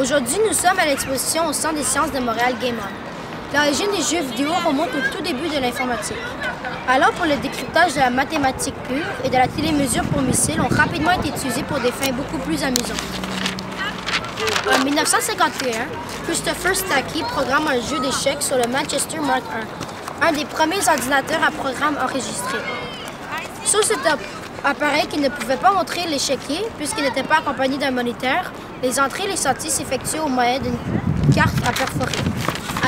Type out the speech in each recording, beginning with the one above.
Aujourd'hui, nous sommes à l'exposition au Centre des sciences de Montréal Game On. L'origine des jeux vidéo remonte au tout début de l'informatique. Alors, pour le décryptage de la mathématique pure et de la télémesure pour missiles ont rapidement été utilisés pour des fins beaucoup plus amusantes. En 1951, Christopher Stacky programme un jeu d'échecs sur le Manchester Mark I, un des premiers ordinateurs à programme enregistré. Sur cet appareil qui ne pouvait pas montrer l'échiquier puisqu'il n'était pas accompagné d'un moniteur, les entrées et les sorties s'effectuaient au moyen d'une carte à perforer.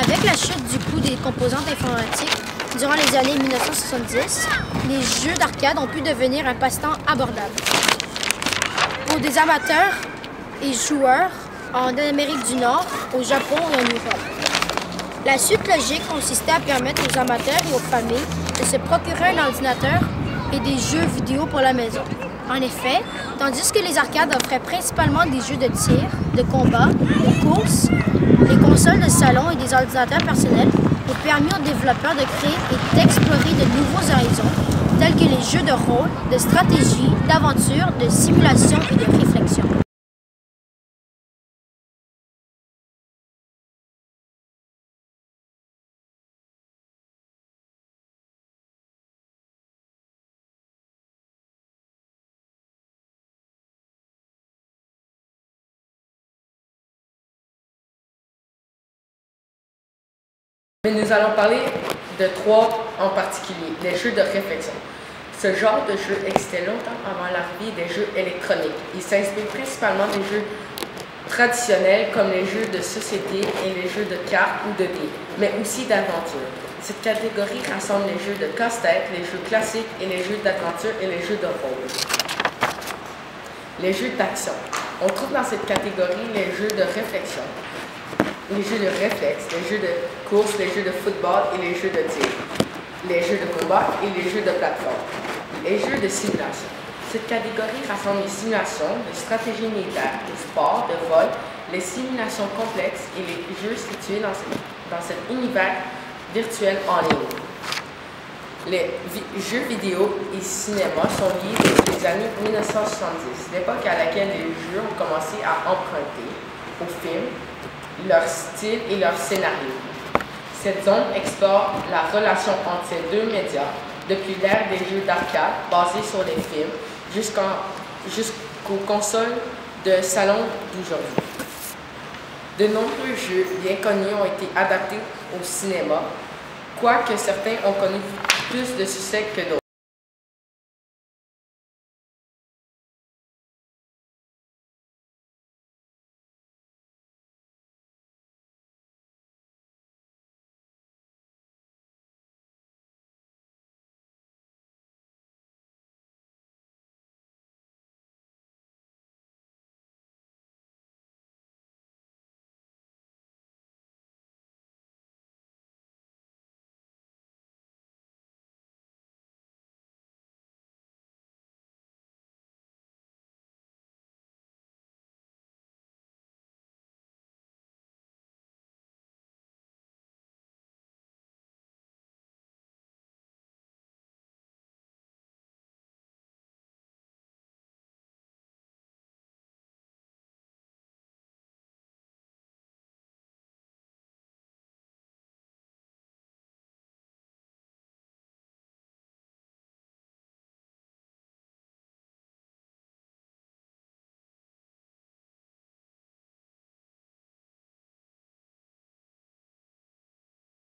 Avec la chute du coût des composantes informatiques durant les années 1970, les jeux d'arcade ont pu devenir un passe-temps abordable pour des amateurs et joueurs en Amérique du Nord, au Japon et en Europe. La suite logique consistait à permettre aux amateurs et aux familles de se procurer un ordinateur et des jeux vidéo pour la maison. En effet, tandis que les arcades offraient principalement des jeux de tir, de combat, de course, les consoles de salon et des ordinateurs personnels ont permis aux développeurs de créer et d'explorer de nouveaux horizons, tels que les jeux de rôle, de stratégie, d'aventure, de simulation et de réflexion. Mais nous allons parler de trois en particulier, les jeux de réflexion. Ce genre de jeu existait longtemps avant l'arrivée des jeux électroniques. Il s'inspire principalement des jeux traditionnels comme les jeux de société et les jeux de cartes ou de dés, mais aussi d'aventure. Cette catégorie rassemble les jeux de casse-tête, les jeux classiques et les jeux d'aventure et les jeux de rôle. Les jeux d'action. On trouve dans cette catégorie les jeux de réflexion, les jeux de réflexe, les jeux de course, les jeux de football et les jeux de tir, les jeux de combat et les jeux de plateforme, les jeux de simulation. Cette catégorie rassemble les simulations, les stratégies militaires, les sports, de vol, les simulations complexes et les jeux situés dans cet univers virtuel en ligne. Les jeux vidéo et cinéma sont liés depuis les années 1970, l'époque à laquelle les jeux ont commencé à emprunter aux films leur style et leur scénario. Cette zone explore la relation entre ces deux médias depuis l'ère des jeux d'arcade basés sur les films jusqu'aux consoles de salon d'aujourd'hui. De nombreux jeux bien connus ont été adaptés au cinéma, quoique certains ont connu plus de succès que d'autres.